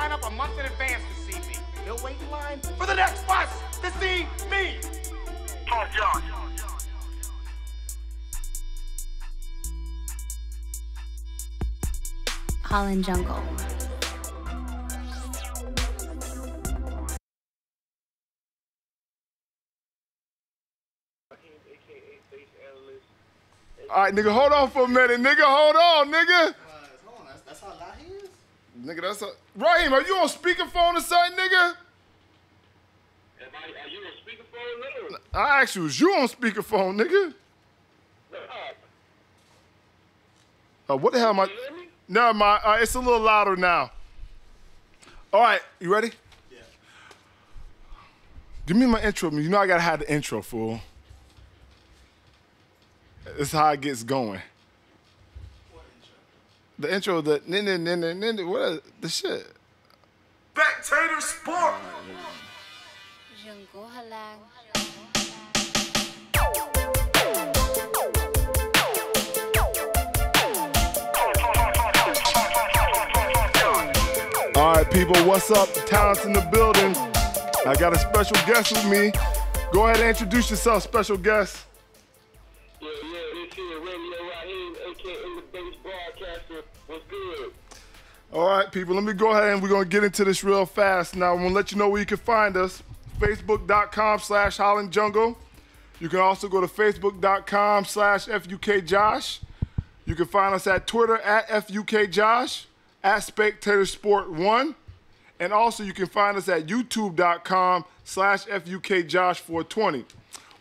sign up a month in advance to see me. You'll wait in line for the next bus to see me. Oh, John. Holland Jungle. All right, nigga, hold on for a minute, nigga. Hold on, nigga. Hold on, that's how loud he is? Nigga, that's a... Raheem, are you on speakerphone or something, nigga? Are you on speakerphone, nigga? I asked you, was you on speakerphone, nigga? What the hell am I... Never mind. It's a little louder now. All right, you ready? Yeah. Give me my intro. You know I gotta have the intro, fool. This is how it gets going. What intro? The intro, what is the shit? Spectator sport. Jungle Halang. All right, people, what's up? Talents in the building. I got a special guest with me. Go ahead and introduce yourself, special guest. Yeah, this here, Radio Raheem, a.k.a. the bass broadcaster. What's good? All right, people, let me go ahead and we're going to get into this real fast. Now, I'm going to let you know where you can find us. Facebook.com/HollandJungle. You can also go to Facebook.com/FUKJosh. You can find us at Twitter at FUKJosh, at SpectatorSport1. And also, you can find us at YouTube.com/FUKJosh420.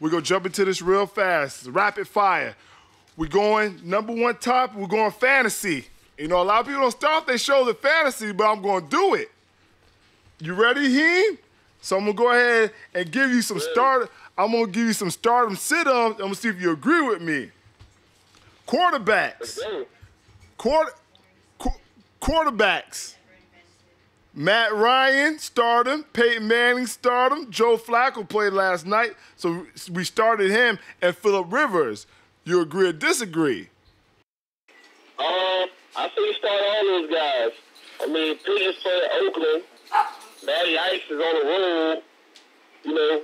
We're going to jump into this real fast. Rapid fire. We're going number one topic. We're going fantasy. You know, a lot of people don't start their shows at fantasy, but I'm going to do it. You ready, Heem? So I'm going to go ahead and give you some I'm going to give you some stardom sit-ups. I'm going to see if you agree with me. Quarterbacks. Quarterbacks. Matt Ryan, stardom. Peyton Manning, stardom. Joe Flacco played last night, so we started him. And Phillip Rivers. You agree or disagree? I say you start all those guys. I mean, Pickens played at Oakland. Matty Ice is on the road. You know,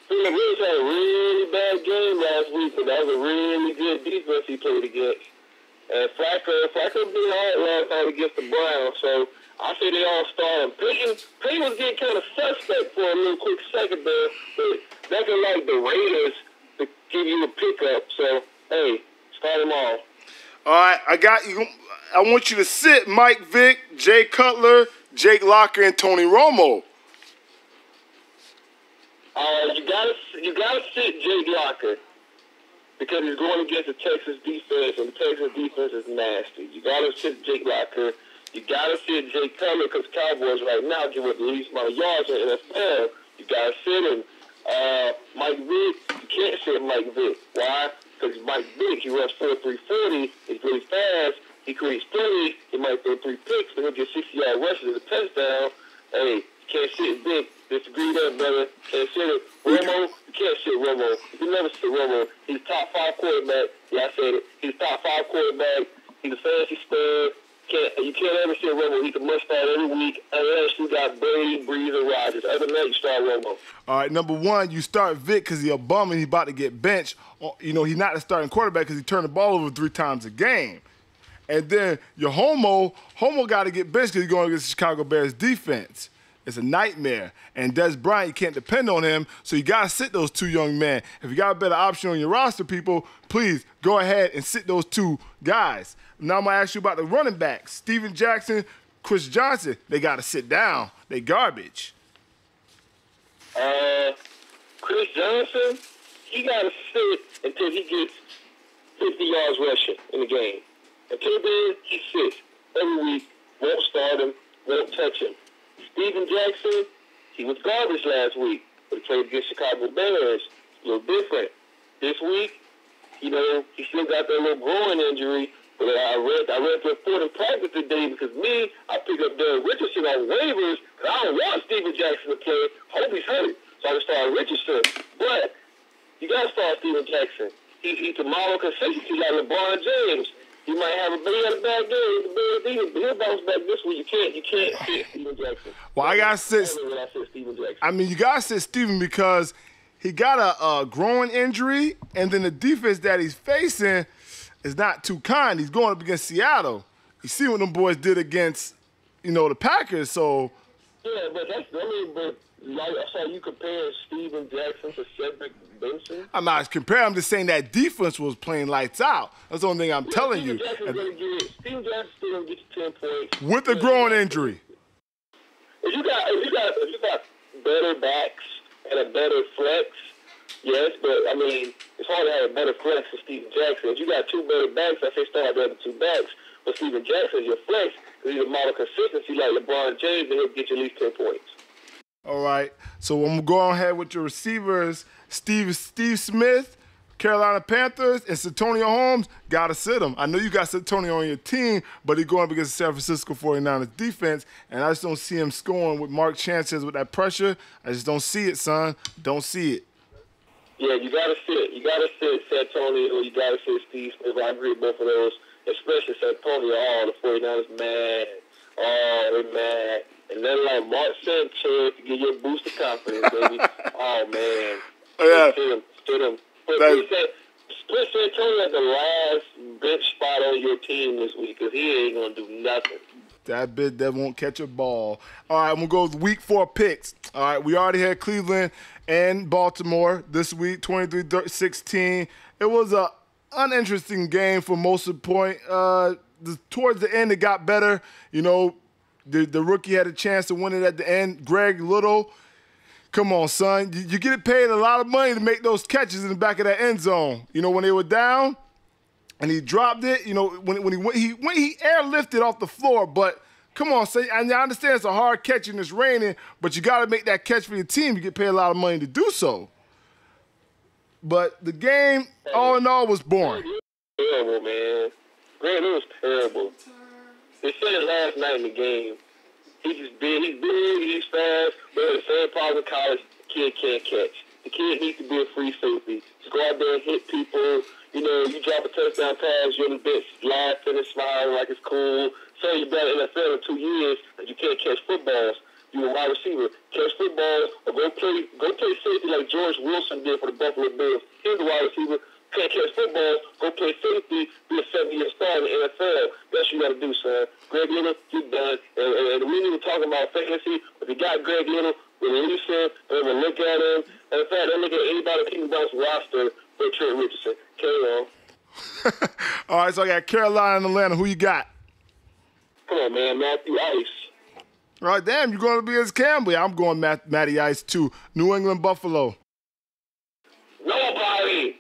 Phillip Rivers had a really bad game last week, but that was a really good defense he played against. And Flacco did hard last night against the Browns, so I say they all start him. Pickens was getting kind of suspect for a little quick second there, but nothing like the Raiders to give you a pickup. So, hey, start them all. All right, I got you. I want you to sit Mike Vick, Jay Cutler, Jake Locker, and Tony Romo. You gotta sit Jake Locker because he's going against the Texas defense, and the Texas defense is nasty. You gotta sit Jake Locker. You gotta sit Jay Cutler because Cowboys right now give up the least amount of yards in the NFL. You gotta sit him. Mike Vick, you can't sit Mike Vick. Why? Because Mike Vick, he runs 4.340. He's really fast. He creates plays. He might throw 3 picks, but he'll get 60-yard rushes and a touchdown. Hey, you can't sit Vick. Disagree there, brother. Can't sit it. Romo, you can't sit Romo. You never sit Romo. He's top 5 quarterback. Yeah, I said it. He's top 5 quarterback. He's a fantasy stud. You can't ever sit Romo. He can must start every week unless you got Brady, Breeze, and Rodgers. Other than that, you start Romo. All right, number one, you start Vic because he's a bum and he's about to get benched. You know, he's not the starting quarterback because he turned the ball over 3 times a game. And then your Homo got to get benched because he's going against the Chicago Bears defense. It's a nightmare. And Des Bryant, you can't depend on him, so you got to sit those 2 young men. If you got a better option on your roster, people, please go ahead and sit those 2 guys. Now I'm going to ask you about the running backs. Steven Jackson, Chris Johnson, they got to sit down. They garbage. Chris Johnson, he got to sit until he gets 50 yards rushing in the game. Until then, he sits every week, won't start him, won't touch him. Steven Jackson, he was garbage last week, but he played against Chicago Bears. A little different. This week, you know, he still got that little groin injury, but I read the report in practice today because I picked up Derek Richardson on waivers because I don't want Steven Jackson to play. Hope he's hurt, so I can start Richardson. But you got to start Steven Jackson. He's the model consistency like LeBron James. He might have a bad game. He's a bad defense, but he'll bounce back this week. You can't sit Steven Jackson. Well, I gotta sit. Steven Jackson. I mean, you gotta sit Steven because he got a growing injury, and then the defense that he's facing is not too kind. He's going up against Seattle. You see what them boys did against, the Packers. So yeah, but I saw you compare Steven Jackson to Cedric Benson. I'm not comparing. I'm just saying that defense was playing lights out. That's the only thing I'm telling you. Steven Jackson's still gonna get you 10 points with a growing injury. If you got better backs and a better flex, yes, but I mean it's hard to have a better flex than Steven Jackson. If you got two better backs, I say start the other two backs. But Steven Jackson is your flex because he's a model consistency like LeBron James, and he'll get you at least 10 points. All right, so I'm going ahead with your receivers, Steve Smith, Carolina Panthers, and Santonio Holmes. Got to sit him. I know you got Santonio on your team, but he's going up against the San Francisco 49ers defense, and I just don't see him scoring with Mark Sanchez with that pressure. I just don't see it, son. Don't see it. Yeah, you got to sit. You got to sit Santonio. You got to sit Steve Smith. I agree with both of those, especially Santonio. Oh, the 49ers mad. Oh, they're mad. And then like Mark Sanchez to give you a boost of confidence, baby. Oh, man. Yeah. Sit him. Split Santonio at the last bench spot on your team this week because he ain't going to do nothing. That bit that won't catch a ball. All right, I'm going to go with week 4 picks. All right, we already had Cleveland and Baltimore this week, 23-16. It was a uninteresting game for most of the point. Towards the end, it got better. The rookie had a chance to win it at the end. Greg Little, come on, son. You get paid a lot of money to make those catches in the back of that end zone. When they were down and he dropped it, when he airlifted off the floor. But come on, son. I understand it's a hard catch and it's raining, but you got to make that catch for your team. You get paid a lot of money to do so. But the game, all in all, was boring. Terrible, man. Greg Little's terrible. They said it last night in the game. He's big, he's fast, but at the same problem in college, the kid can't catch. The kid needs to be a free safety. Just go out there and hit people. You drop a touchdown pass, you're in the bitch laughing and smiling like it's cool. Say you've been in the NFL in 2 years because you can't catch footballs. You're a wide receiver. Catch footballs or go play safety like George Wilson did for the Buffalo Bills. He's a wide receiver. Can't catch football, go play safety, be a 7-year star in the NFL. That's what you got to do, son. Greg Little, you're done. And we ain't even talking about fantasy. If you got Greg Little, release him, and then look at him. And in fact, don't look at anybody keeping down his roster but Trent Richardson. Carry on. All right, so I got Carolina and Atlanta. Who you got? Come on, man. Matthew Ice. All right, damn, you're going to be against Campbell. I'm going Matty Ice, too. New England, Buffalo. Nobody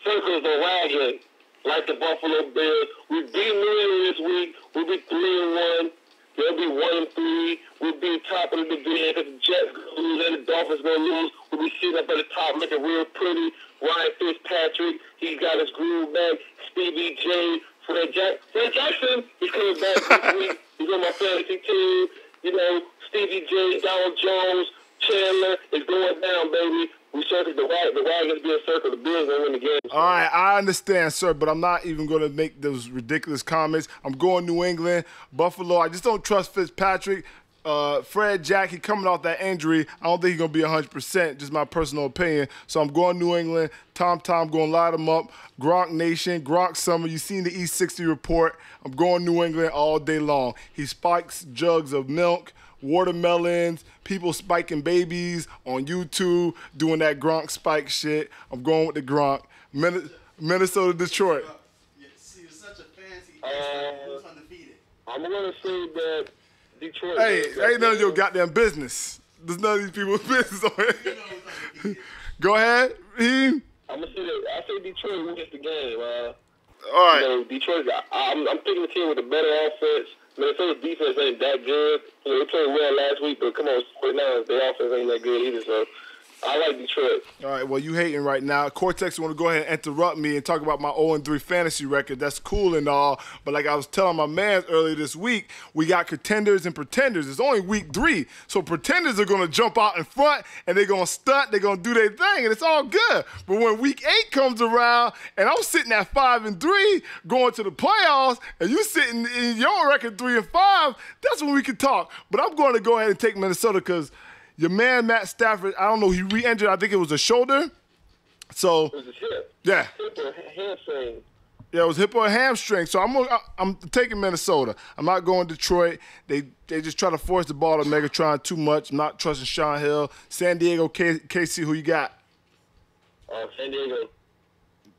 circles the wagon like the Buffalo Bills. We beat New England this week. We'll be 3-1. They'll be 1-3. We'll be top of the division because the Jets going to lose and the Dolphins going to lose. We'll be sitting up at the top looking real pretty. Ryan Fitzpatrick, he's got his groove back. Stevie J, Fred Jackson, he's coming back this week. He's on my fantasy team. Stevie J, Donald Jones, Chandler is going down, baby. We circle the wagon's being circled. The Bills going to win the game. All right, I understand, sir, but I'm not even going to make those ridiculous comments. I'm going New England, Buffalo. I just don't trust Fitzpatrick. Fred Jack, he coming off that injury. I don't think he's going to be 100%, just my personal opinion. So I'm going New England. Tom going to light him up. Gronk Nation, Gronk Summer. You seen the E60 report. I'm going New England all day long. He spikes jugs of milk, watermelons, people spiking babies on YouTube, doing that Gronk spike shit. I'm going with the Gronk. Minnesota, Detroit. Yeah, see, you're such a fancy who's undefeated. I'm going to say that Detroit. Hey, ain't none of your goddamn business. There's none of these people's business on here. Go ahead, Heem. I'm going to say that. I say Detroit wins the game. All right. Detroit, I'm picking a team with a better offense. Minnesota's defense ain't that good. They played well last week, but come on, right now, their offense ain't that good either. So I like Detroit. All right, well, you hating right now. Cortex want to go ahead and interrupt me and talk about my 0-3 fantasy record. That's cool and all, but like I was telling my man earlier this week, we got contenders and pretenders. It's only week 3, so pretenders are going to jump out in front, and they're going to stunt, they're going to do their thing, and it's all good. But when week 8 comes around, and I'm sitting at 5-3 going to the playoffs, and you sitting in your record 3-5, that's when we can talk. But I'm going to go ahead and take Minnesota because your man Matt Stafford, I don't know, he re-injured. I think it was a shoulder. So It was his hip. yeah, Hip or hamstring. yeah, it was hip or hamstring. So I'm taking Minnesota. I'm not going Detroit. They just try to force the ball to Megatron too much. I'm not trusting Sean Hill. San Diego, KC, who you got? San Diego.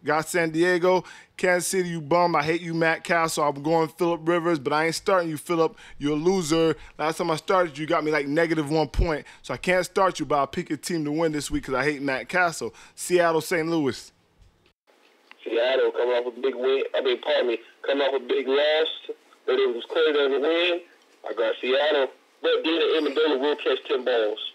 Got San Diego. Kansas City, you bum. I hate you, Matt Castle. I'm going Phillip Rivers, but I ain't starting you, Phillip. You're a loser. Last time I started you got me like -1 point. So I can't start you, but I'll pick your team to win this week because I hate Matt Castle. Seattle, St. Louis. Seattle coming off a big win. Coming off a big loss, but it was clear to win. I got Seattle. But then Amendola will catch 10 balls.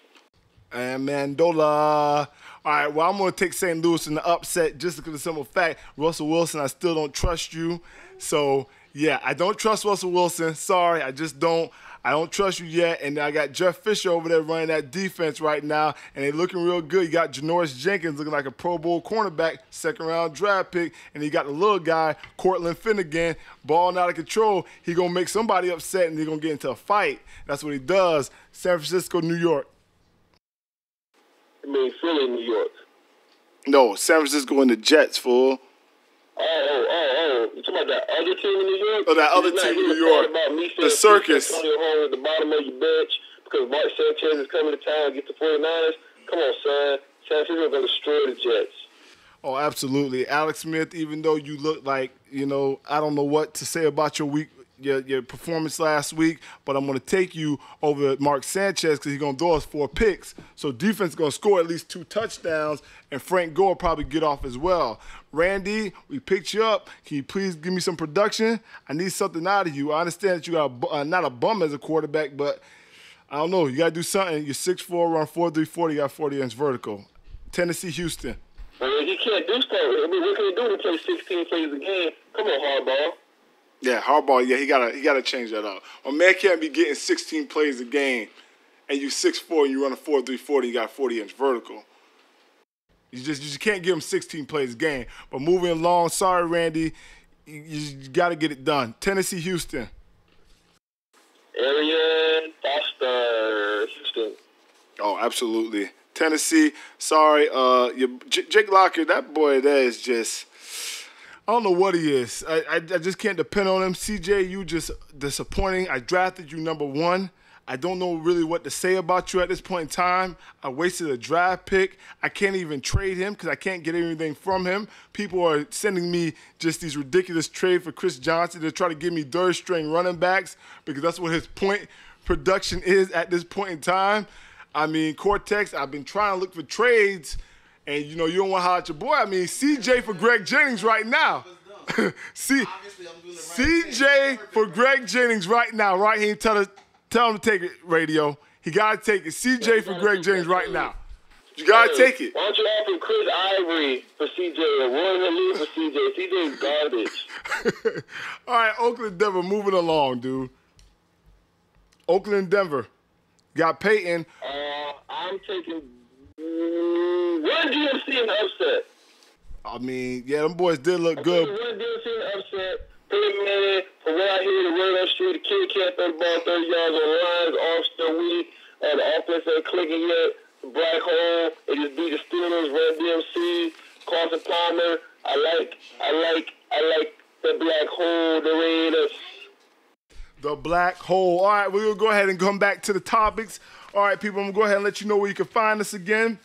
And Mandola. All right, well, I'm going to take St. Louis in the upset just because of the simple fact, Russell Wilson, I still don't trust you. So, yeah, I don't trust Russell Wilson. Sorry, I just don't. I don't trust you yet. And I got Jeff Fisher over there running that defense right now, and they're looking real good. You got Janoris Jenkins looking like a Pro Bowl cornerback, second-round draft pick, and you got the little guy, Cortland Finnegan, balling out of control. He going to make somebody upset, and they're going to get into a fight. That's what he does. San Francisco, New York. I mean, Philly, New York. No, San Francisco and the Jets, fool. Oh. You talking about that other team in New York? Oh, that other team in New York. The circus. Antonio Holmes at the bottom of your bench because Mark Sanchez is coming to town and get the 49ers. Come on, son. San Francisco going to destroy the Jets. Oh, absolutely. Alex Smith, even though you look like, I don't know what to say about your performance last week, but I'm going to take you over Mark Sanchez because he's going to throw us 4 picks. So defense is going to score at least 2 touchdowns, and Frank Gore will probably get off as well. Randy, we picked you up. Can you please give me some production? I need something out of you. I understand that you got not a bum as a quarterback, but I don't know. You got to do something. You're 6'4", run 4.3 40, got 40-inch vertical. Tennessee, Houston. Well, he can't do stuff. I mean, what can he do to play 16 plays a game? Come on, Harbaugh. Yeah, Harbaugh, yeah, he gotta change that up. A man can't be getting 16 plays a game and you 6'4" and you run a 4.3 40, you got 40-inch vertical. You just can't give him 16 plays a game. But moving along, sorry, Randy, you got to get it done. Tennessee, Houston. Arian Foster, Houston. Oh, absolutely. Tennessee, sorry. Jake Locker, that boy there is just, I don't know what he is. I just can't depend on him. CJ, you just disappointing. I drafted you #1. I don't know really what to say about you at this point in time. I wasted a draft pick. I can't even trade him because I can't get anything from him. People are sending me just these ridiculous trades for Chris Johnson to try to give me third-string running backs because that's what his point production is at this point in time. I mean, Cortex, I've been trying to look for trades, and, you don't want to holler at your boy. I mean, CJ for Greg Jennings right now. CJ for Greg Jennings right now, right here. Tell him to take it, radio. He got to take it. CJ for Greg Jennings right now. You got to take it. Why don't you offer Chris Ivory for CJ or Warren Lee for CJ? CJ is garbage. All right, Oakland, Denver, moving along, dude. Oakland, Denver. Got Peyton. I'm taking Run DMC in the upset. I mean, yeah, them boys did look good. Run DMC in the upset. 30 minutes. From what I hear, the word on the street, the kid can't throw the ball 30 yards on the line. The arm's still weak. The offense ain't clicking yet. The black hole. They just beat the Steelers. Run DMC. Carson Palmer. I like the black hole. The Raiders. The black hole. All right, we're going to go ahead and come back to the topics. All right, people, I'm going to go ahead and let you know where you can find us again.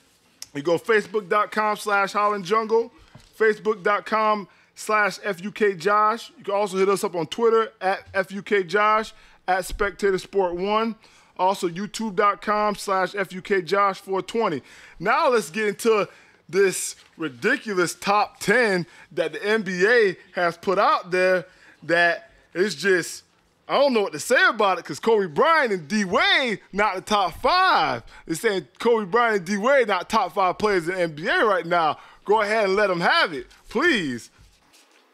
You go facebook.com/HollandJungle, facebook.com/FUKJosh. You can also hit us up on Twitter @FUKJosh, @SpectatorSport1. Also, youtube.com/FUKJosh420. Now let's get into this ridiculous top 10 that the NBA has put out there that is just I don't know what to say about it because Kobe Bryant and D-Wade not the top 5. They're saying Kobe Bryant and D-Wade not top 5 players in the NBA right now. Go ahead and let them have it, please.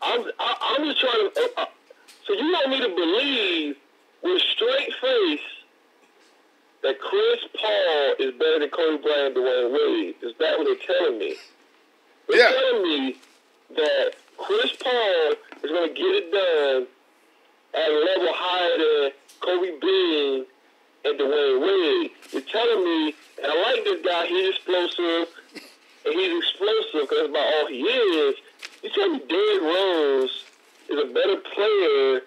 I'm just trying to. So you want me to believe with a straight face that Chris Paul is better than Kobe Bryant and Dwayne Wade? Is that what they're telling me? They're telling me that Chris Paul is going to get it done at a level higher than Kobe Bean and Dwayne Wade. You're telling me, and I like this guy, he's explosive, and he's explosive because that's about all he is. You tell me Derrick Rose is a better player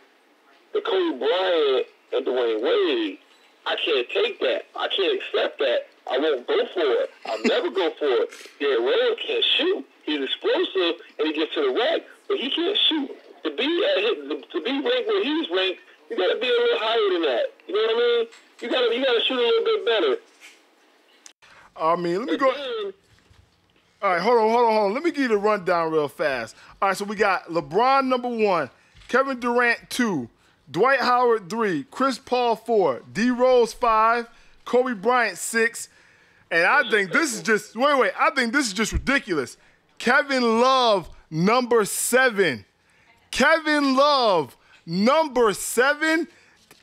than Kobe Bryant and Dwayne Wade. I can't take that. I can't accept that. I won't go for it. I'll never go for it. Derrick Rose can't shoot. He's explosive, and he gets to the rack, but he can't shoot. To be ranked where he's ranked, you got to be a little higher than that. You know what I mean? You got to shoot a little bit better. I mean, let me go. All right, hold on. Let me give you the rundown real fast. All right, so we got LeBron number 1, Kevin Durant 2, Dwight Howard 3, Chris Paul 4, D Rose 5, Kobe Bryant 6, and I think this is just I think this is just ridiculous. Kevin Love number 7. Kevin Love, number 7.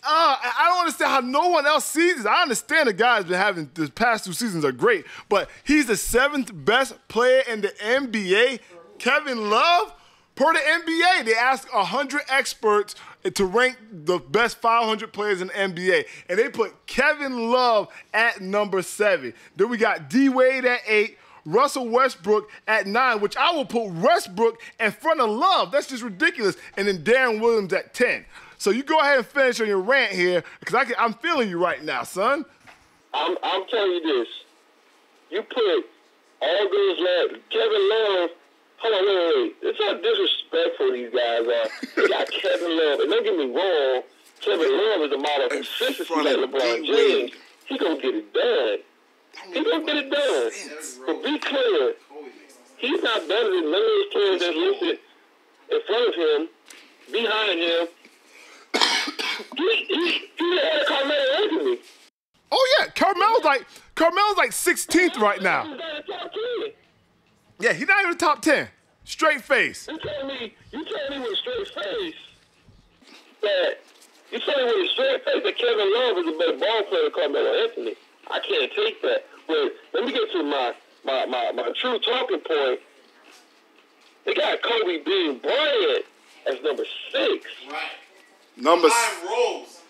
I don't understand how no one else sees this. I understand the guy's been having the past 2 seasons are great, but he's the 7th best player in the NBA. Kevin Love, per the NBA, they asked 100 experts to rank the best 500 players in the NBA, and they put Kevin Love at number 7. Then we got D-Wade at 8. Russell Westbrook at 9, which I will put Westbrook in front of Love. That's just ridiculous. And then Darren Williams at 10. So you go ahead and finish on your rant here, because I'm feeling you right now, son. I'm telling you this. You put all those Kevin Love. Hold on, wait. It's how disrespectful these guys are. They got Kevin Love, and don't get me wrong. Kevin Love is a model of consistency like LeBron James. He gonna get it done. He's going to get it done. But be clear, he's not better than none of those players that's listed in front of him, behind him. He's ahead of Carmelo Anthony. Oh, yeah. Carmelo's like 16th right now. He's not in the top 10. Yeah, he's not even the top 10. Straight face. You telling me with a straight face that Kevin Love is a better ball player than Carmelo Anthony? I can't take that. But let me get to my true talking point. They got Kobe Bean Bryant as number 6. Right. Number 5 rows.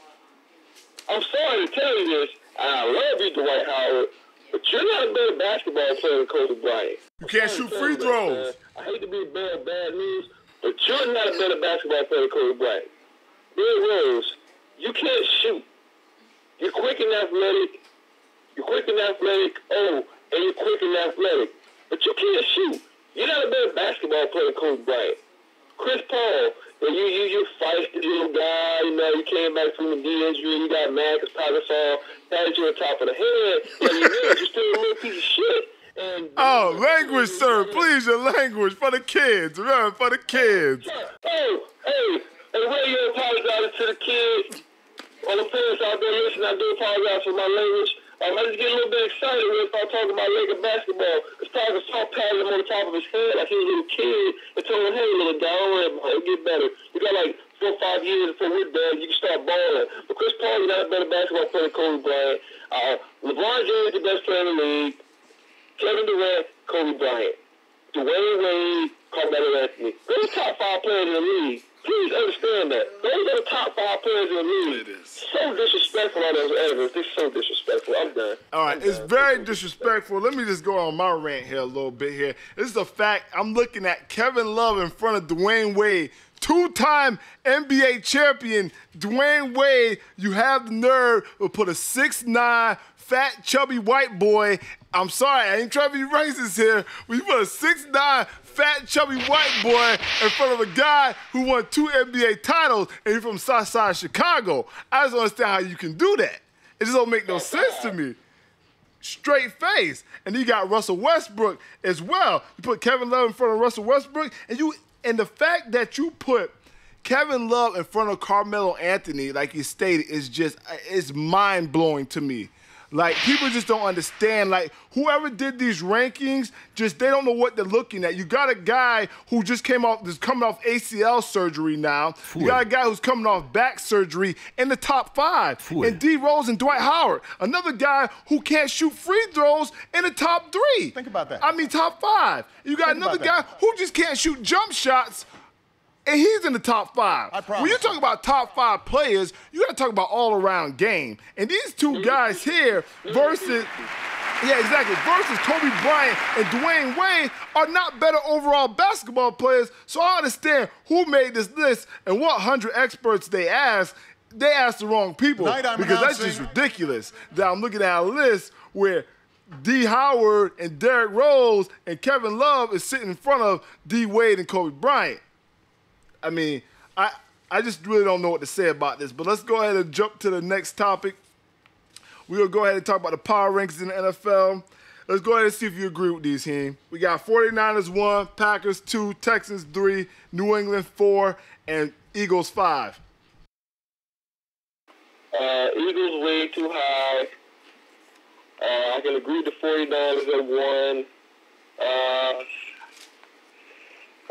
I'm sorry to tell you this, and I love you, Dwight Howard, but you're not a better basketball player than Kobe Bryant. You can't shoot free throws. I hate to be bad news, but you're not a better basketball player than Kobe Bryant. Derrick Rose, you can't shoot. You're quick and athletic. And you're quick and athletic. But you can't shoot. You're not a better basketball player than Kobe Bryant. Chris Paul, you feisty little guy, you came back from the knee injury, you got mad because Pau Gasol patted you on top of the head, you're still a little piece of shit. And language, sir. Please, your language for the kids. Remember, for the kids. Hey, and radio apologizing to the kids. All the parents out there listening, I do apologize for my language. I just get a little bit excited when I start talking about Laker basketball. Because Pau Gasol patted him on the top of his head like he was a little kid and told him, hey, little guy, don't worry about it. It'll get better. You got like 4 or 5 years before we're done. You can start balling. But Chris Paul is not a better basketball player than Kobe Bryant. LeBron James is the best player in the league. Kevin Durant, Kobe Bryant. Dwayne Wade, Carmelo Anthony. Those are top 5 players in the league. Please understand that. Those are the top 5 players in the league. It is. So disrespectful on those Evans. It's so disrespectful. I'm done. All right, it's very disrespectful. Let me just go on my rant here a little bit here. This is a fact. I'm looking at Kevin Love in front of Dwayne Wade. 2-time NBA champion Dwayne Wade. You have the nerve to put a 6'9", fat, chubby white boy. I'm sorry, I ain't trying to be racist here. When you put a 6'9", fat, chubby white boy in front of a guy who won 2 NBA titles and he's from Southside Chicago. I just don't understand how you can do that. It just don't make no sense to me. Straight face. And you got Russell Westbrook as well. You put Kevin Love in front of Russell Westbrook, and the fact that you put Kevin Love in front of Carmelo Anthony, like you stated, is just it's mind-blowing to me. Like, people just don't understand. Like, whoever did these rankings, just they don't know what they're looking at. You got a guy who just coming off ACL surgery now. You got a guy who's coming off back surgery in the top 5. And D. Rose and Dwight Howard. Another guy who can't shoot free throws in the top 3. Think about that. I mean, top 5. You got another guy who just can't shoot jump shots, and he's in the top 5. I promise. When you talk about top 5 players, you got to talk about all-around game. And these two guys here versus Kobe Bryant and Dwayne Wade are not better overall basketball players. So I understand who made this list and what 100 experts they asked. They asked the wrong people because that's just ridiculous. That I'm looking at a list where D. Howard and Derrick Rose and Kevin Love is sitting in front of D. Wade and Kobe Bryant. I mean, I just really don't know what to say about this. But let's go ahead and jump to the next topic. We'll go ahead and talk about the power rankings in the NFL. Let's go ahead and see if you agree with these, Heem. We got 49ers 1, Packers 2, Texans 3, New England 4, and Eagles 5. Eagles way too high. I can agree with the 49ers at 1.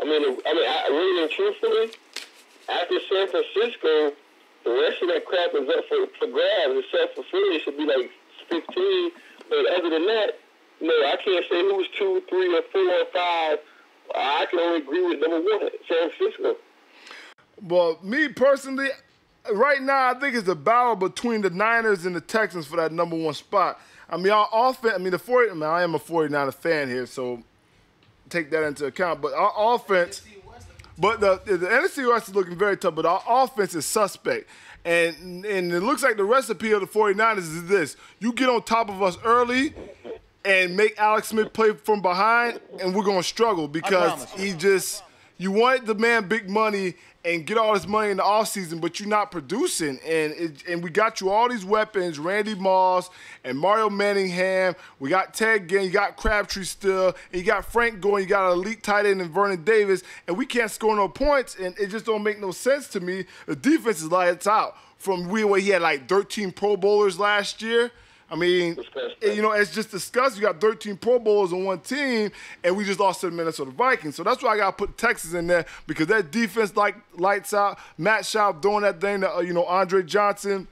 I mean, really and truthfully, after San Francisco, the rest of that crap is up for grabs. Except for Philly, it should be like 15. But other than that, no, I can't say who's 2, 3, or 4, or 5. I can only agree with number 1, San Francisco. Well, me personally, right now, I think it's a battle between the Niners and the Texans for that number 1 spot. I mean, our offense, I am a 49er fan here, so take that into account. But our offense, but the NFC West is looking very tough, but our offense is suspect. And it looks like the recipe of the 49ers is this. You get on top of us early and make Alex Smith play from behind, and we're going to struggle because you want the man big money and get all this money in the offseason, but you're not producing. And we got you all these weapons, Randy Moss and Mario Manningham. We got Ted Ginn, you got Crabtree still, and you got Frank going, you got an elite tight end in Vernon Davis, and we can't score no points, and it just don't make no sense to me. The defense is lights out. From where he had like 13 Pro Bowlers last year. I mean, it's just disgusting. You got 13 Pro Bowlers on one team, and we just lost to the Minnesota Vikings. So that's why I got to put Texas in there, because that defense lights out. Matt Schaub doing that thing to, Andre Johnson,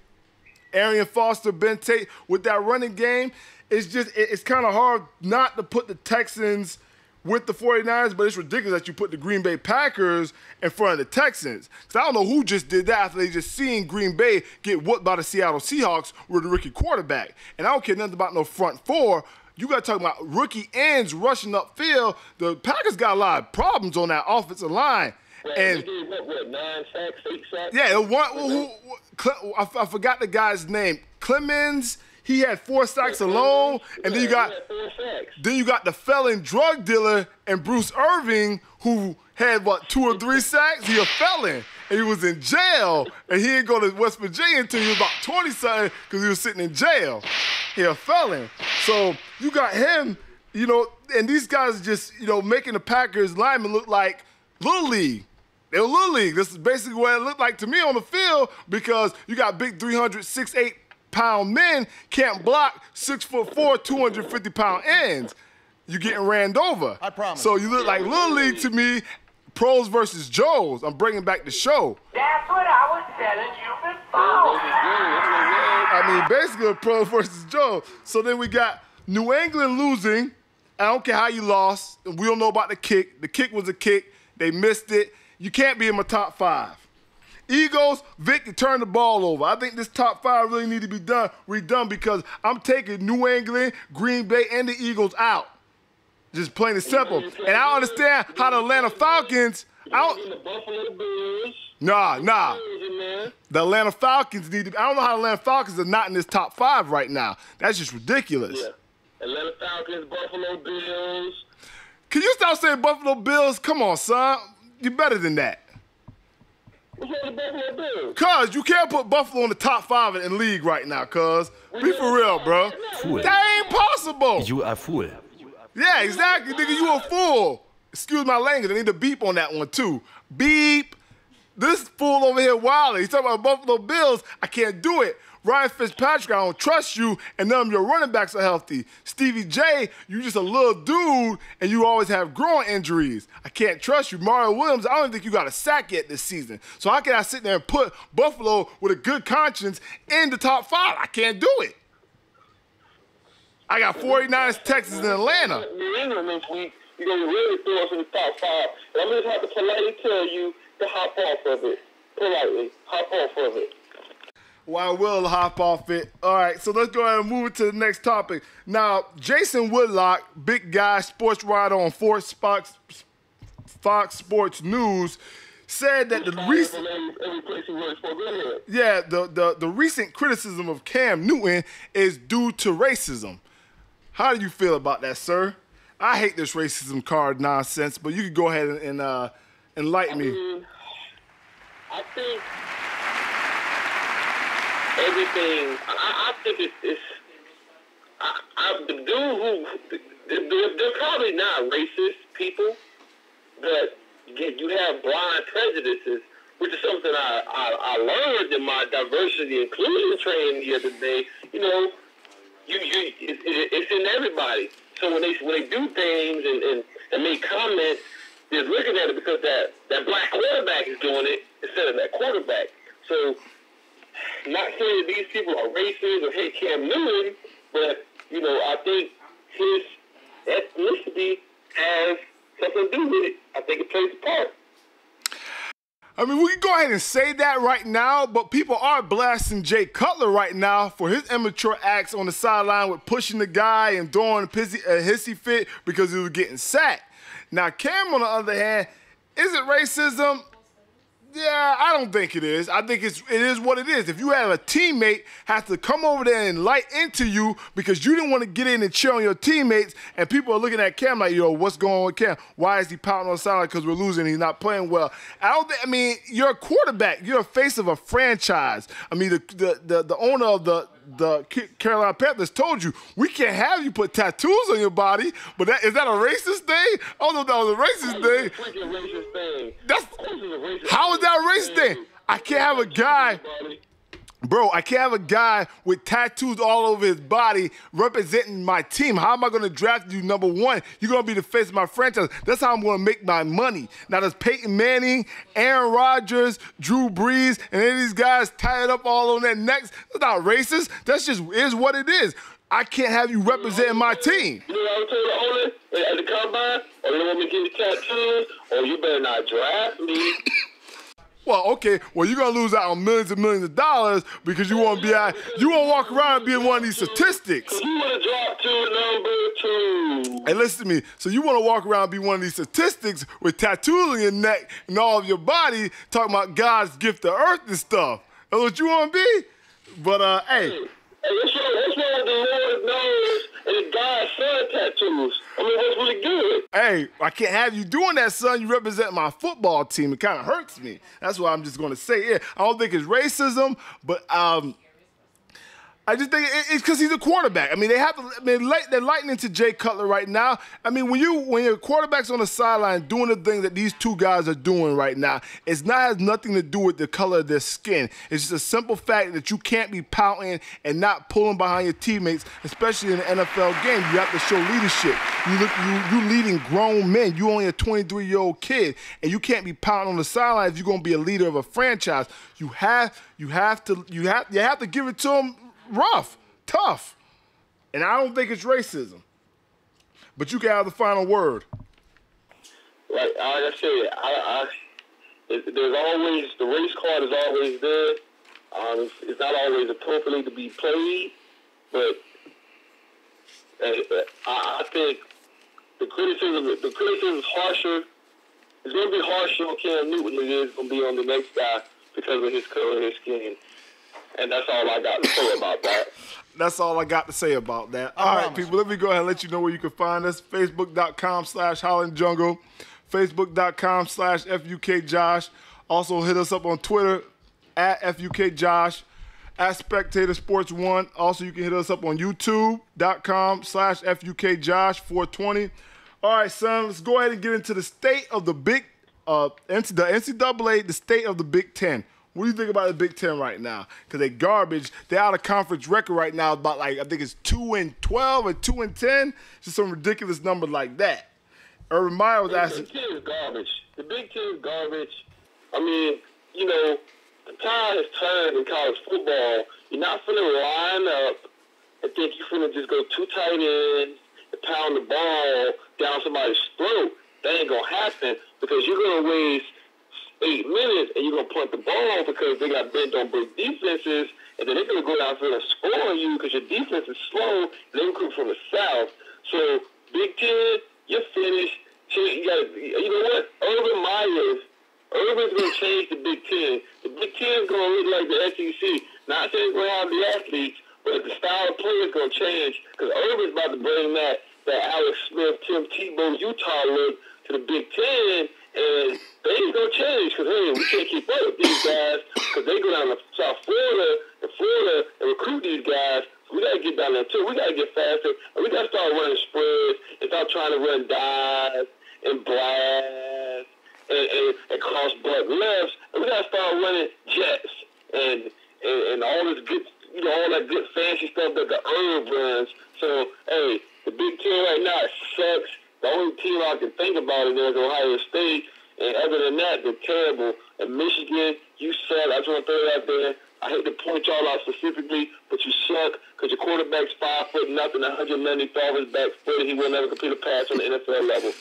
Arian Foster, Ben Tate with that running game. It's kind of hard not to put the Texans with the 49ers, but it's ridiculous that you put the Green Bay Packers in front of the Texans. Because I don't know who just did that after they just seen Green Bay get whooped by the Seattle Seahawks with a rookie quarterback. And I don't care nothing about no front four. You got to talk about rookie ends rushing upfield. The Packers got a lot of problems on that offensive line. And they gave up, 9 sacks, 8 sacks? Yeah, I forgot the guy's name. Clemens. He had 4 sacks alone, and then you got the felon drug dealer and Bruce Irving, who had 2 or 3 sacks. He a felon, and he was in jail, and he didn't go to West Virginia until he was about 20-something because he was sitting in jail. He a felon. So you got him, and these guys just making the Packers linemen look like Little League. They were Little League. This is basically what it looked like to me on the field, because you got big 306'8" pound men can't block 6'4", 250-pound ends. You're getting ran over. I promise. So you look like Little League to me. Pros versus Joes. I'm bringing back the show. That's what I was telling you before. I mean, basically, pros versus Joe. So then we got New England losing. I don't care how you lost. We don't know about the kick. The kick was a kick. They missed it. You can't be in my top 5. Eagles, Vic turned the ball over. I think this top 5 really need to be redone, because I'm taking New England, Green Bay, and the Eagles out. Just plain and simple. And I don't understand how the Atlanta Falcons. Nah. The Atlanta Falcons need to. I don't know how the Atlanta Falcons are not in this top 5 right now. That's just ridiculous. Yeah. Atlanta Falcons, Buffalo Bills. Can you stop saying Buffalo Bills? Come on, son. You're better than that. What's wrong with Buffalo Bills? Cuz, you can't put Buffalo in the top 5 in the league right now, cuz. Be for real, bro. Fool. That ain't possible. You are fool. Yeah, exactly, nigga. You a fool. Excuse my language. I need a beep on that one, too. Beep. This fool over here wilding. He's talking about Buffalo Bills. I can't do it. Ryan Fitzpatrick, I don't trust you, and none of your running backs are healthy. Stevie J, you just a little dude, and you always have groin injuries. I can't trust you. Mario Williams, I don't think you got a sack yet this season. So how can I sit there and put Buffalo with a good conscience in the top 5? I can't do it. I got 49ers, Texas, and Atlanta. New England this week, you're going to really throw us in the top 5. And I'm going to have to politely tell you to hop off of it. Politely, hop off of it. Well, I will hop off it. All right, so let's go ahead and move it to the next topic. Now, Jason Woodlock, big guy, sports writer on Fox Sports News, said that the recent criticism of Cam Newton is due to racism. How do you feel about that, sir? I hate this racism card nonsense, but you could go ahead and enlighten me. I think everything. I think it's the dude who they're probably not racist people, but you have blind prejudices, which is something I learned in my diversity inclusion training the other day. You know, it's in everybody. So when they do things and make comments, they're looking at it because that black quarterback is doing it instead of that quarterback. So, not saying that these people are racist or hate Cam Newton, but, you know, I think his ethnicity has something to do with it. I think it plays a part. I mean, we can go ahead and say that right now, but people are blasting Jay Cutler right now for his immature acts on the sideline with pushing the guy and throwing a hissy fit because he was getting sacked. Now, Cam, on the other hand, is it racism? Yeah, I don't think it is. I think it is what it is. If you have a teammate have to come over there and light into you because you didn't want to get in and cheer on your teammates, and people are looking at Cam like, yo, what's going on with Cam? Why is he pouting on the sideline because we're losing? He's not playing well. I mean, you're a quarterback. You're a face of a franchise. I mean, the owner of the Carolina Panthers told you, we can't have you put tattoos on your body, but is that a racist thing? I don't know if that was a racist thing. Freaking racist thing. How is that a racist thing? I can't have a guy, bro, I can't have a guy with tattoos all over his body representing my team. How am I going to draft you number 1? You're going to be the face of my franchise. That's how I'm going to make my money. Now, there's Peyton Manning, Aaron Rodgers, Drew Brees, and any of these guys tied up all on their necks. That's not racist. That's just is what it is. I can't have you representing my team. You know what I'm telling the owner at the combine? Or you don't want me to give you tattoos? Or you better not draft me. Well, okay. Well, you're gonna lose out on millions and millions of dollars because you won't be out. You won't walk around being one of these statistics. You want to drop to number 2. Hey, listen to me. So you want to walk around and be one of these statistics with tattoos on your neck and all of your body, talking about God's gift to earth and stuff. That's what you want to be. But hey. Hey, what's wrong with the Lord's nose and God's son tattoos? I mean, that's really good. Hey, I can't have you doing that, son. You represent my football team. It kind of hurts me. That's why I'm just going to say it. I don't think it's racism, but I just think it's because he's a quarterback. I mean, they're lighting into Jay Cutler right now. I mean, when your quarterback's on the sideline doing the things that these two guys are doing right now, has nothing to do with the color of their skin. It's just a simple fact that you can't be pouting and not pulling behind your teammates, especially in an NFL game. You have to show leadership. You leading grown men. You only a 23-year-old kid, and you can't be pouting on the sideline if you're going to be a leader of a franchise. You have to give it to them. Rough, tough, and I don't think it's racism. But you can have the final word. Like I said, there's always the race card is always there. It's not always appropriately to be played, but I think the criticism is harsher. It's going to be harsher on Cam Newton than it is going to be on the next guy because of his color of his skin. And that's all I got to say about that. That's all I got to say about that. All right, people, let me go ahead and let you know where you can find us. Facebook.com/HollandJungle. Facebook.com/FUKJosh. Also, hit us up on Twitter @FUKJosh. @SpectatorSports1. Also, you can hit us up on YouTube.com/FUKJosh420. All right, son, let's go ahead and get into the state of the big the NCAA, the state of the Big Ten. What do you think about the Big Ten right now? Because they garbage. They're out of conference record right now. About I think it's 2-12 or 2-10. Just some ridiculous number like that. Urban Meyer was asking. The Big Ten is garbage. The Big Ten is garbage. I mean, the tide has turned in college football. You're not finna line up and think you're finna just go 2 tight ends and pound the ball down somebody's throat. That ain't gonna happen because you're gonna waste 8 minutes and you're gonna punt the ball because they got bent on big defenses, and then they're gonna go down and score on you because your defense is slow. And they recruit from the South. So Big Ten, you're finished. You know what? Urban's going to change the Big Ten. The Big Ten is going to look like the SEC. Not saying it's going to have the athletes, but the style of play is going to change because Urban's about to bring that Alex Smith, Tim Tebow, Utah look to the Big Ten, and they ain't going to change because, hey, we can't keep up with these guys because they go down to South Florida and recruit these guys. We got to get down there, too. We got to get faster. And we got to start running spreads and start trying to run dives and blast and cross butt lefts. And we got to start running jets and all this good, all that good fancy stuff that the Herb runs. So, hey, the Big Ten right now sucks. The only team I can think about is Ohio State. And other than that, they're terrible. And Michigan, you suck. I just want to throw it out there. I hate to point y'all out specifically, but you suck because your quarterback's 5 foot nothing, 190 off his back foot. He will never complete a pass on the NFL level.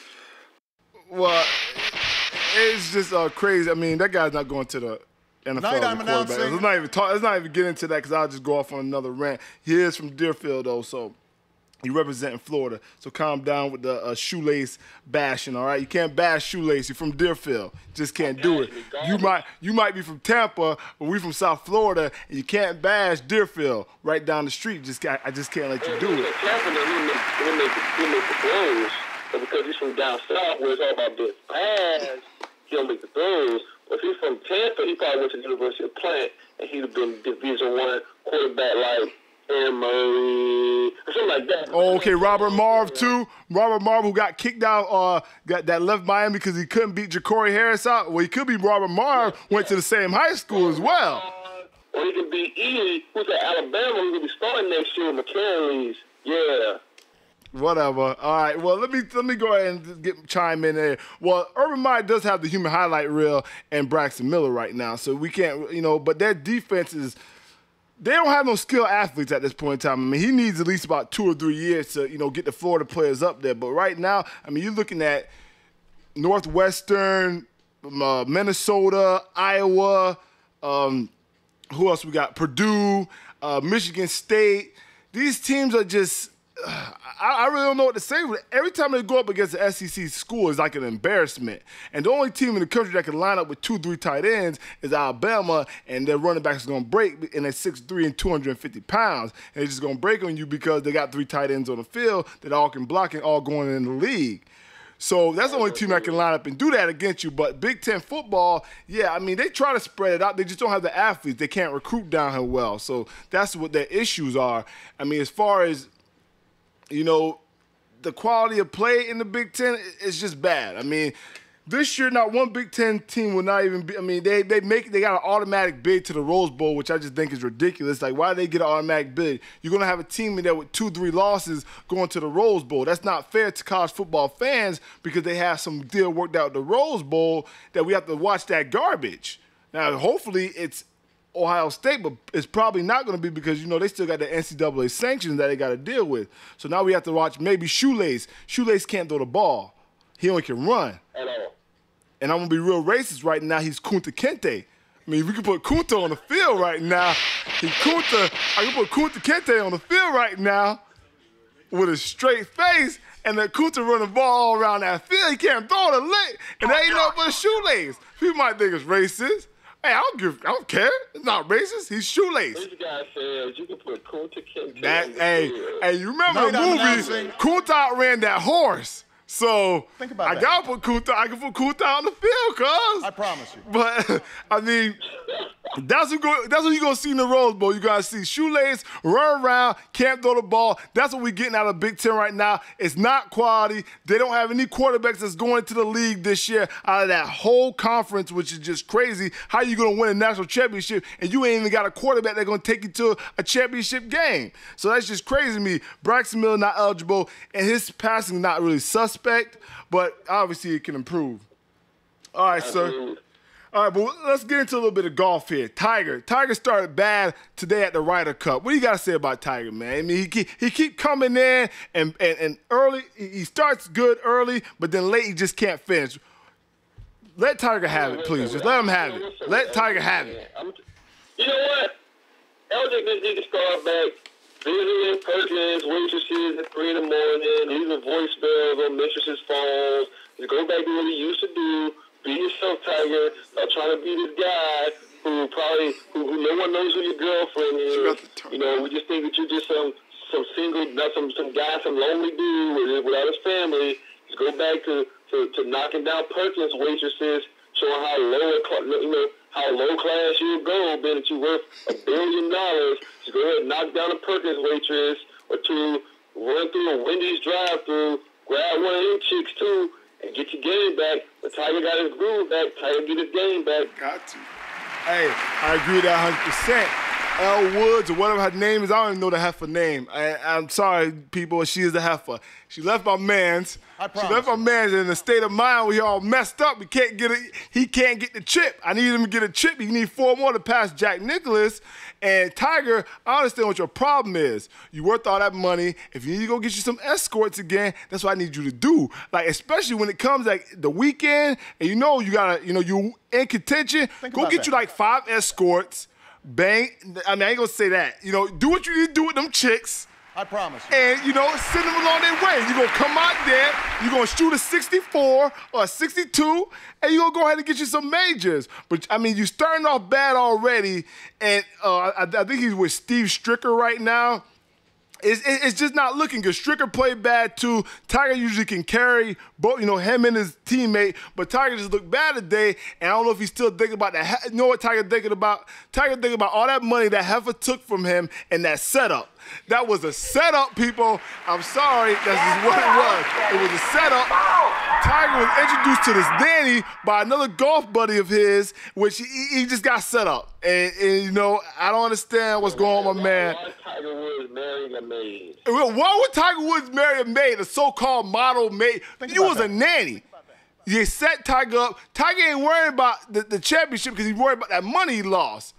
Well, it's just crazy. I mean, that guy's not going to the NFL. Tonight I'm announcing. Let's not even get into that because I'll just go off on another rant. He is from Deerfield, though, so you representing Florida. So calm down with the shoelace bashing, all right? You can't bash shoelace. You're from Deerfield. Just can't do it. You might be from Tampa, but we from South Florida, and you can't bash Deerfield right down the street. I just can't let you do it. Tampa, he'll make the throws. But because he's from down south, where it's all about big pass, he'll make the throws. But if he's from Tampa, he probably went to the University of Plant, and he'd have been Division I quarterback like Aaron Murray, or something like that. Oh, okay, Robert Marv, too. Robert Marv, who got kicked out, that left Miami because he couldn't beat Ja'Cory Harris out. Well, he could be Robert Marv, went to the same high school as well. Or he could be Ely, who's at Alabama, who's going to be starting next year with McCary's. Yeah. Whatever. All right. Well, let me go ahead and chime in there. Well, Urban Meyer does have the human highlight reel and Braxton Miller right now, so we can't, but their defense is. They don't have no skilled athletes at this point in time. I mean, he needs at least about 2 or 3 years to, get the Florida players up there. But right now, I mean, you're looking at Northwestern, Minnesota, Iowa. Who else we got? Purdue, Michigan State. These teams are just. I really don't know what to say. Every time they go up against the SEC school, it's like an embarrassment. And the only team in the country that can line up with 2-3 tight ends is Alabama, and their running backs are going to break, and they're 6'3" and 250 pounds. And they're just going to break on you because they got 3 tight ends on the field that all can block and all going in the league. So that's the only team that can line up and do that against you. But Big Ten football, yeah, I mean, they try to spread it out. They just don't have the athletes. They can't recruit down here well. So that's what their issues are. I mean, as far as the quality of play in the Big Ten is just bad. I mean, this year, not one Big Ten team will not even be. I mean, they got an automatic bid to the Rose Bowl, which I just think is ridiculous. Like, why do they get an automatic bid? You're going to have a team in there with 2-3 losses going to the Rose Bowl. That's not fair to college football fans because they have some deal worked out at the Rose Bowl that we have to watch that garbage. Now, hopefully, it's Ohio State, but it's probably not going to be because, they still got the NCAA sanctions that they got to deal with. So now we have to watch maybe Shoelace. Shoelace can't throw the ball. He only can run. And I'm going to be real racist right now. He's Kunta Kinte. I mean, if we can put Kunta on the field right now, I can put Kunta Kinte on the field right now with a straight face, and then Kunta run the ball all around that field. He can't throw the leg, and that ain't nothing but a shoelace. People might think it's racist. Hey, I don't care. It's not racist. He's shoelace. This guy says you can put Kunta Kinte. Hey, you remember the movie? Kunta outran that horse. So think about I can put Kunta on the field, cuz. I promise you. But I mean, That's what you're going to see in the Rose Bowl. You're going to see shoelace, run around, can't throw the ball. That's what we're getting out of Big Ten right now. It's not quality. They don't have any quarterbacks that's going into the league this year out of that whole conference, which is just crazy. How you going to win a national championship and you ain't even got a quarterback that's going to take you to a championship game? So that's just crazy to me. Braxton Miller not eligible, and his passing not really suspect, but obviously it can improve. All right, sir. All right, but let's get into a little bit of golf here. Tiger started bad today at the Ryder Cup. What do you got to say about Tiger, man? I mean, he keep coming in and early. He starts good early, but then late he just can't finish. Let Tiger have it, please. Just let him have it. Let Tiger have it. You know what? LJ just need to start back visiting Perkins, waitresses at 3 in the morning, leaving voicemails on mistresses' phones. Just go back to what he used to do. Be yourself, Tiger. Not trying to be this guy who no one knows who your girlfriend is. You know, we just think that you're just some single, some guy, some lonely dude without his family. Just go back to knocking down Perkins waitresses, showing how low class you go, being that you worth $1 billion. Just go ahead and knock down a Perkins waitress or two, run through a Wendy's drive-through, grab one of them chicks too, and get your game back. But Tiger got his groove back. Tiger get his game back. Got to. Hey, I agree with that 100%. Elle Woods, or whatever her name is, I don't even know the heifer name. I'm sorry, people, she is the heifer. She left my man's. She left my man's in a state of mind where he all messed up. He can't get the chip. I need him to get a chip. He need 4 more to pass Jack Nicklaus. And Tiger, I understand what your problem is. You worth all that money. If you need to go get you some escorts again, that's what I need you to do. Like, especially when it comes like the weekend, and you in contention, go get you like 5 escorts. Bang. I mean, I ain't gonna say that. Do what you need to do with them chicks. I promise you. And, send them along their way. You're gonna come out there, you're gonna shoot a 64 or a 62, and you're gonna go ahead and get you some majors. But, I mean, you're starting off bad already, and I think he's with Steve Stricker right now. It's just not looking good. Stricker played bad too. Tiger usually can carry both, him and his teammate, but Tiger just looked bad today, and I don't know if he's still thinking about that. You know what Tiger thinking about? Tiger thinking about all that money that heifer took from him and that setup. That was a setup, people. I'm sorry, that's just what it was. It was a setup. Tiger was introduced to this nanny by another golf buddy of his, which he just got set up. And I don't understand what's going on with my man. Why Tiger Woods marrying a maid? Why would Tiger Woods marry a maid, a so-called model maid? You was a nanny. You set Tiger up. Tiger ain't worried about the championship because he's worried about that money he lost.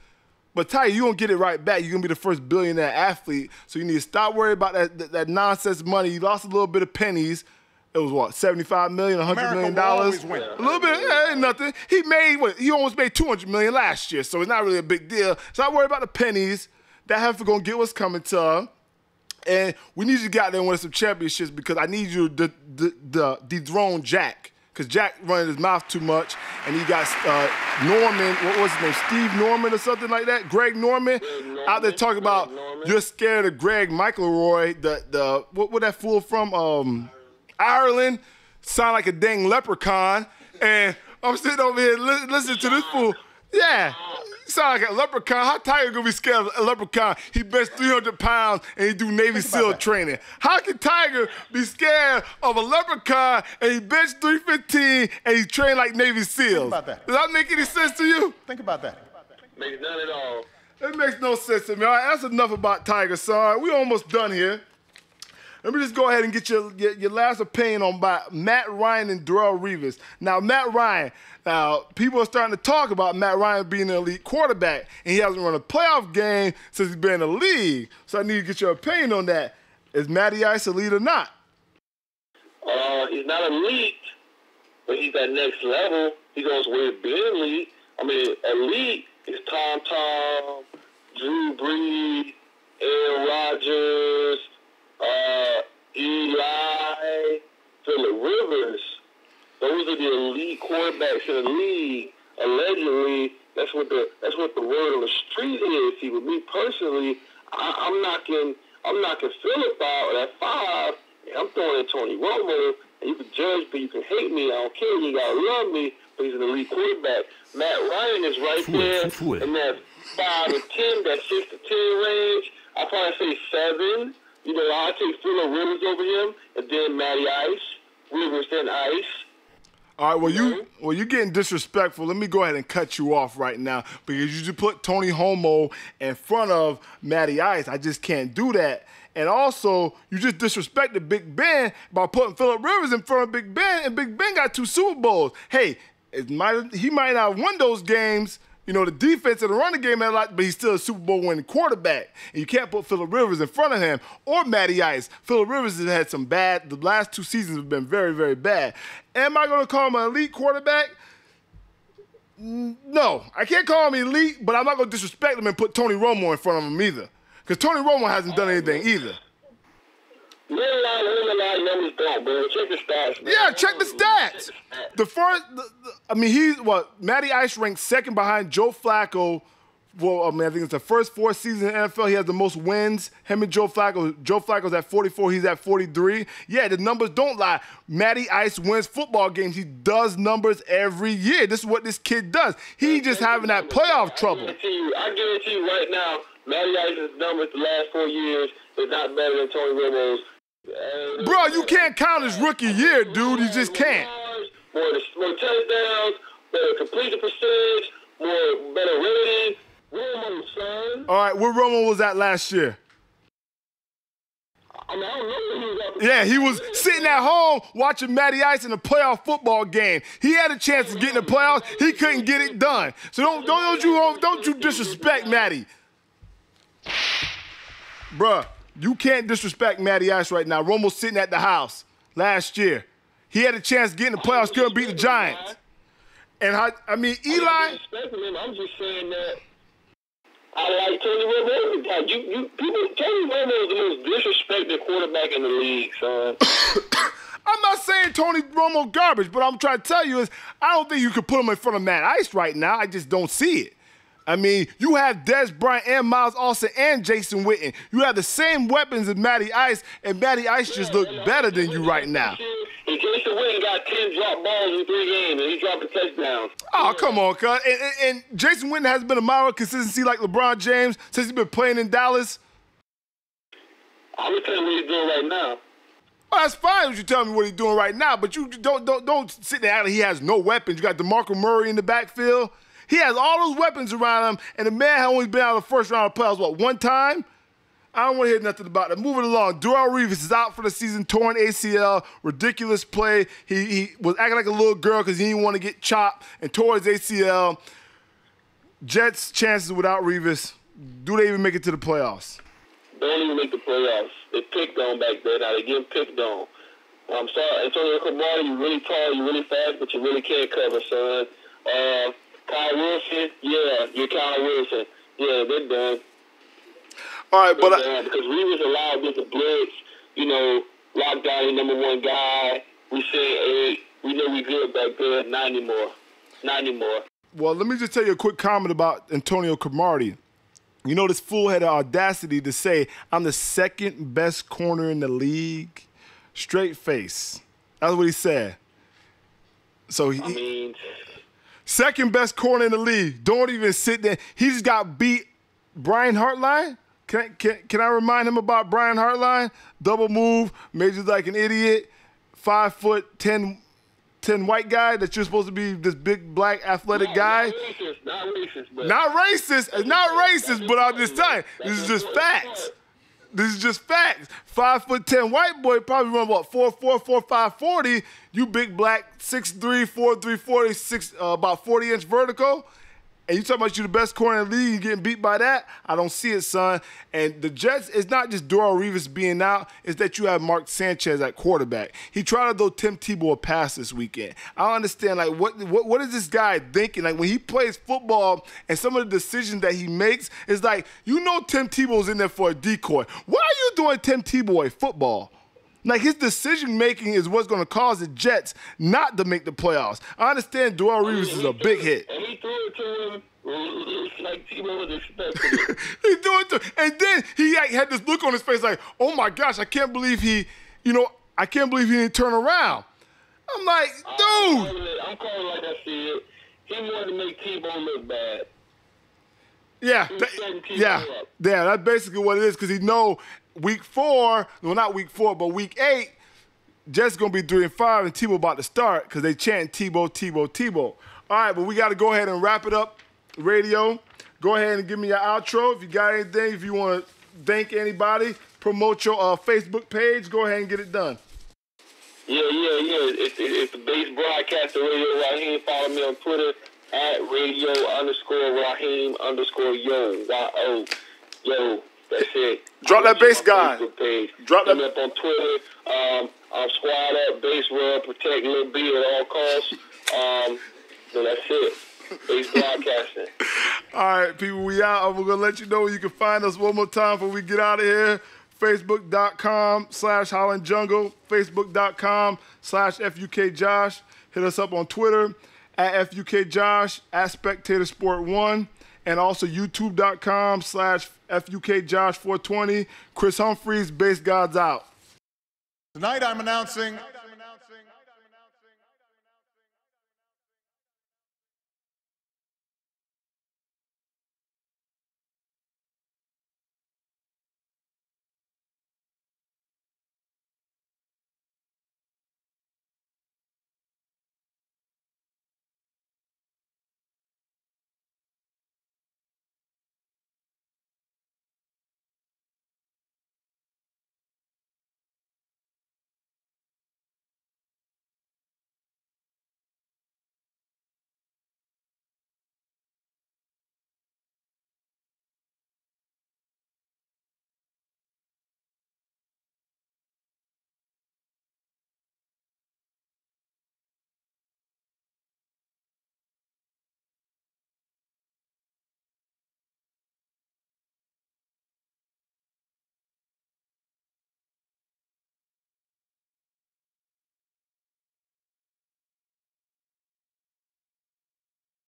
But Tiger, you're going to get it right back. You're going to be the first billionaire athlete. So you need to stop worrying about that nonsense money. You lost a little bit of pennies. It was what, $75 million, $100 million? A little bit, ain't nothing. He almost made $200 million last year, so it's not really a big deal. So I worry about the pennies. That heifer going to get what's coming to her. And we need you to get out there and win some championships because I need you to dethrone Jack. Because Jack running his mouth too much, and he got Norman, what was his name, Steve Norman or something like that? Greg Norman out there talking about you're scared of Greg McElroy, what that fool from Ireland, sound like a dang leprechaun, and I'm sitting over here listening to this fool. Yeah, sound like a leprechaun. How Tiger gonna be scared of a leprechaun? He bench 300 pounds and he do Navy SEAL training. How can Tiger be scared of a leprechaun and he bench 315 and he train like Navy SEALs? Think about that. Does that make any sense to you? Think about that. Makes none at all. It makes no sense to me. All right, that's enough about Tiger, son. We almost done here. Let me just go ahead and get your last opinion on Matt Ryan and Darrelle Revis. Now, Matt Ryan, people are starting to talk about Matt Ryan being an elite quarterback, and he hasn't run a playoff game since he's been in the league. So I need to get your opinion on that. Is Matty Ice elite or not? He's not elite, but he's at next level. He goes with being elite. I mean, elite is Tom, Drew Brees, Aaron Rodgers, Eli, Phillip Rivers. Those are the elite quarterbacks in the league. Allegedly, that's what the word on the street is. See, with me personally, I'm knocking Phillip out at 5. And I'm throwing in Tony Romo, and And you can judge me, you can hate me, I don't care, you gotta love me, but he's an elite quarterback. Matt Ryan is right there in that 5 to 10, that 6 to 10 range. I'll probably say 7. You know, I'll take Phillip Rivers over him, and then Matty Ice. Rivers, then Ice. All right, well, you're getting disrespectful. Let me go ahead and cut you off right now because you just put Tony Romo in front of Matty Ice. I just can't do that. And also, you just disrespected Big Ben by putting Phillip Rivers in front of Big Ben, and Big Ben got 2 Super Bowls. Hey, he might not have won those games. You know, the defense and the running game had a lot, but he's still a Super Bowl winning quarterback. And you can't put Phillip Rivers in front of him or Matty Ice. Phillip Rivers has had some bad, the last 2 seasons have been very, very bad. Am I going to call him an elite quarterback? No, I can't call him elite, but I'm not going to disrespect him and put Tony Romo in front of him either. Because Tony Romo hasn't done anything either. Win a lot, numbers don't, bro. Check the stats, man. Yeah, check the stats. Matty Ice ranked 2nd behind Joe Flacco. Well, I think it's the first 4 seasons in the NFL. He has the most wins. Him and Joe Flacco. Joe Flacco's at 44. He's at 43. Yeah, the numbers don't lie. Matty Ice wins football games. He does numbers every year. This is what this kid does. He just having that playoff trouble. I guarantee you right now, Matty Ice's numbers the last 4 years is not better than Tony Romo's. Bro, you can't count his rookie year, dude. You just can't. More touchdowns, better completion percentage, better rating. Romo, son. All right, where Romo was at last year? I don't know where he was at. Yeah, he was sitting at home watching Matty Ice in a playoff football game. He had a chance to get in the playoffs. He couldn't get it done. So don't you disrespect Matty. Bruh, you can't disrespect Matty Ice right now. Romo's sitting at the house last year. He had a chance to get in the playoffs, couldn't beat the Giants. And Eli. I'm just saying that I like Tony Romo. Tony Romo is the most disrespected quarterback in the league, son. I'm not saying Tony Romo garbage, but I'm trying to tell you is I don't think you could put him in front of Matt Ice right now. I just don't see it. I mean, you have Des Bryant and Miles Austin and Jason Witten. You have the same weapons as Matty Ice, and Matty Ice just looks better than you right now. And Jason Witten got 10 dropped balls in 3 games, and he dropped a touchdown. Oh, come on, cuz. And Jason Witten hasn't been a model of consistency like LeBron James since he's been playing in Dallas. I'm going to tell you what he's doing right now. Oh, that's fine if you tell me what he's doing right now, but you don't sit there and act like he has no weapons. You got DeMarco Murray in the backfield. He has all those weapons around him, and the man has only been out of the first round of playoffs, one time? I don't want to hear nothing about that. Moving along, Darrelle Revis is out for the season, torn ACL, ridiculous play. He was acting like a little girl because he didn't want to get chopped and tore his ACL. Jets' chances without Revis, do they even make it to the playoffs? Don't even make the playoffs. They picked on back there. Now they're getting picked on. I'm sorry, Antonio Cromartie, you're really tall, you're really fast, but you really can't cover, son. Kyle Wilson, yeah, you're Kyle Wilson. Yeah, they're done. All right, but because Revis allowed them to blitz, lock down the number 1 guy. We said 8. We know we good back there. Not anymore. Not anymore. Well, let me just tell you a quick comment about Antonio Cromartie. You know, this fool had the audacity to say, I'm the 2nd best corner in the league. Straight face. That's what he said. So he 2nd best corner in the league. Don't even sit there. He just got beat. Brian Hartline? Can I remind him about Brian Hartline? Double move, made you like an idiot. 5'10" white guy that you're supposed to be this big black athletic guy. Not racist. It's not racist, but I'm just telling you, this is just facts. This is just facts. 5'10" white boy probably run what 4'4", 4'5", 40. You big black 6'3", 4'3", 46, about 40-inch vertical. And you talking about you the best corner in the league, you getting beat by that? I don't see it, son. And the Jets, it's not just Darrelle Revis being out, it's that you have Mark Sanchez at quarterback. He tried to throw Tim Tebow a pass this weekend. I don't understand, like, what is this guy thinking? Like, when he plays football and some of the decisions that he makes, it's like, Tim Tebow's in there for a decoy. Why are you doing Tim Tebow a football? Like, his decision-making is what's going to cause the Jets not to make the playoffs. I understand Darrelle Revis is a big hit. And he threw it to him like Tebow was expecting. He threw it to him. And then he had this look on his face like, oh, my gosh, I can't believe he didn't turn around. I'm like, dude. I'm calling like I said. He wanted to make Tebow look bad. Yeah, that's basically what it is, because he know week 4, well, not week 4, but week 8, Jets going to be 3-5, and Tebow about to start because they chant Tebow, Tebow, Tebow. All right, but we got to go ahead and wrap it up, radio. Go ahead and give me your outro. If you got anything, if you want to thank anybody, promote your Facebook page, go ahead and get it done. Yeah. It's the base broadcaster Radio Raheem. Follow me on Twitter at radio_Raheem_yo. Y-O. Yo, that's it. Drop that bass guy. Drop that up on Twitter. I'm squad up, base run, protect Lil B at all costs. So that's it. Base broadcasting. All right, people, we out. We're going to let you know where you can find us one more time before we get out of here. Facebook.com/HollandJungle, Facebook.com/FUKJosh. Hit us up on Twitter at FUKJosh, at spectatorsport1, and also YouTube.com/FUKJosh420. Chris Humphreys, Base Gods out. Tonight I'm announcing